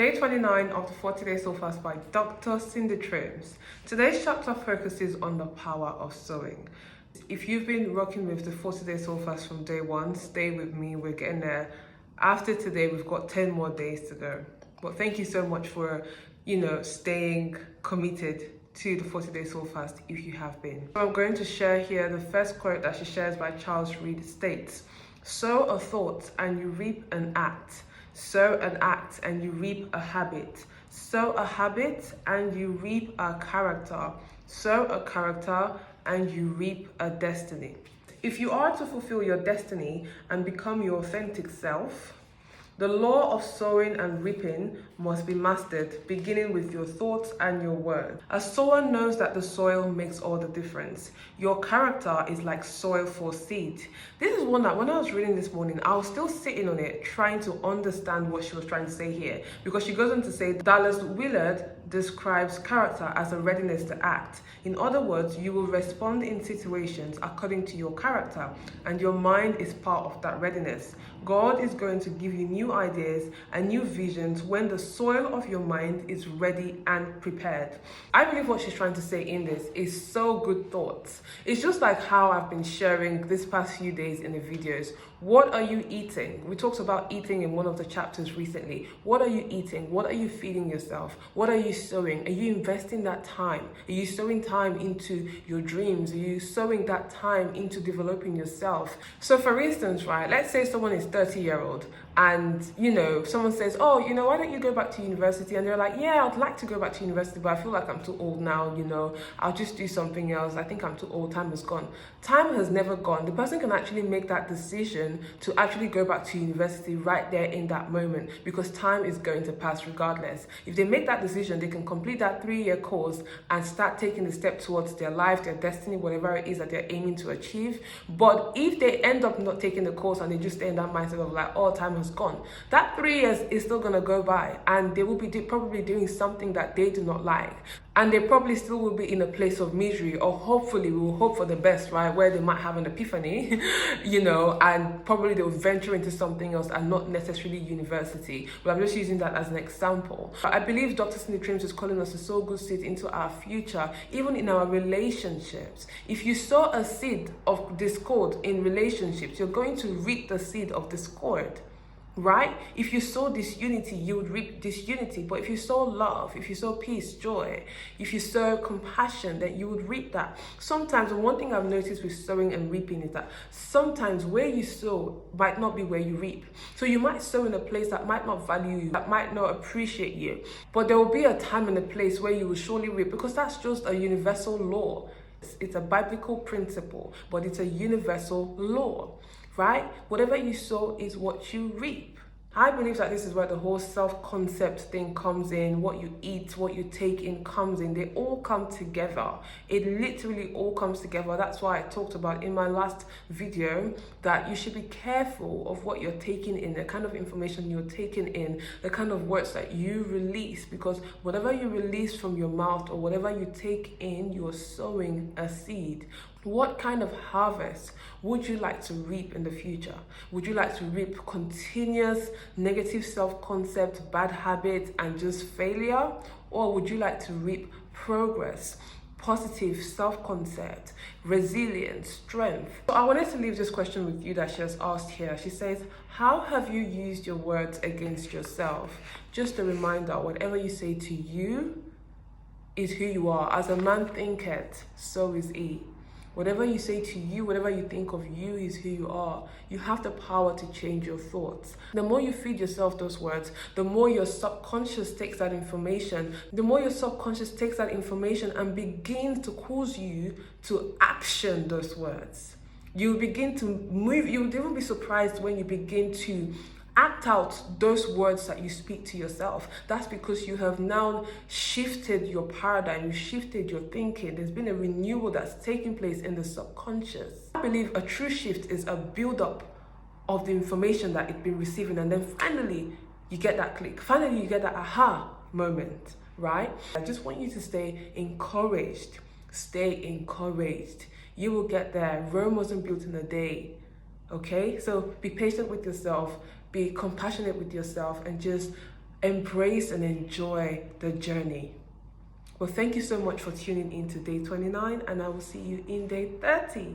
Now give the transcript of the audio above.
Day 29 of the 40-Day Soul Fast by Dr. Cindy Trims. Today's chapter focuses on the power of sowing. If you've been rocking with the 40-Day Soul Fast from day one, stay with me. We're getting there. After today, we've got 10 more days to go. But thank you so much for, staying committed to the 40-Day Soul Fast if you have been. So I'm going to share here the first quote that she shares by Charles Reed states, "Sow a thought and you reap an act. Sow an act and you reap a habit. Sow a habit and you reap a character. Sow a character and you reap a destiny." If you are to fulfill your destiny and become your authentic self, the law of sowing and reaping must be mastered, beginning with your thoughts and your words. A sower knows that the soil makes all the difference. Your character is like soil for seed. This is one that when I was reading this morning, I was still sitting on it, trying to understand what she was trying to say here. Because she goes on to say, Dallas Willard describes character as a readiness to act. In other words, you will respond in situations according to your character, and your mind is part of that readiness. God is going to give you new ideas and new visions when the soil of your mind is ready and prepared. I believe what she's trying to say in this is so good thoughts. It's just like how I've been sharing this past few days in the videos. What are you eating? We talked about eating in one of the chapters recently. What are you eating? What are you feeding yourself? What are you sowing? Are you investing that time? Are you sowing time into your dreams? Are you sowing that time into developing yourself? So for instance, right, let's say someone is 30-year-old and, someone says, why don't you go back to university? And they're like, yeah, I'd like to go back to university, but I feel like I'm too old now, I'll just do something else. I think I'm too old. Time has gone. Time has never gone. The person can actually make that decision to actually go back to university right there in that moment, because time is going to pass regardless. If they make that decision, they can complete that 3-year course and start taking the step towards their life, their destiny, whatever it is that they're aiming to achieve. But if they end up not taking the course and they just stay in that mindset of like, time has gone, that 3 years is still going to go by and they will be probably doing something that they do not like. And they probably still will be in a place of misery, or hopefully we will hope for the best, right? Where they might have an epiphany, and probably they'll venture into something else and not necessarily university. But I'm just using that as an example. But I believe Dr. Cindy Trims is calling us to sow good seed into our future, even in our relationships. If you sow a seed of discord in relationships, you're going to reap the seed of discord. Right? If you sow disunity, you would reap disunity. But if you sow love, if you sow peace, joy, if you sow compassion, then you would reap that. Sometimes, and one thing I've noticed with sowing and reaping is that sometimes where you sow might not be where you reap. So you might sow in a place that might not value you, that might not appreciate you. But there will be a time and a place where you will surely reap, because that's just a universal law. It's a biblical principle, but it's a universal law. Right? Whatever you sow is what you reap. I believe that this is where the whole self-concept thing comes in. What you eat, what you take in comes in. They all come together. It literally all comes together. That's why I talked about in my last video that you should be careful of what you're taking in, the kind of information you're taking in, the kind of words that you release, because whatever you release from your mouth or whatever you take in, you're sowing a seed. What kind of harvest would you like to reap in the future? Would you like to reap continuous negative self-concept, bad habits, and just failure? Or would you like to reap progress, positive self-concept, resilience, strength? So I wanted to leave this question with you that she has asked here. She says, how have you used your words against yourself? Just a reminder, whatever you say to you is who you are. As a man thinketh, so is he. Whatever you say to you, whatever you think of you is who you are. You have the power to change your thoughts. The more you feed yourself those words, the more your subconscious takes that information. The more your subconscious takes that information and begins to cause you to action those words. You begin to move. You would even be surprised when you begin to act out those words that you speak to yourself. That's because you have now shifted your paradigm, you shifted your thinking. There's been a renewal that's taking place in the subconscious. I believe a true shift is a build-up of the information that it's been receiving, and then finally you get that click. Finally you get that aha moment, right? I just want you to stay encouraged. Stay encouraged. You will get there. Rome wasn't built in a day. Okay, so be patient with yourself, be compassionate with yourself, and just embrace and enjoy the journey. Well, thank you so much for tuning in to day 29, and I will see you in day 30.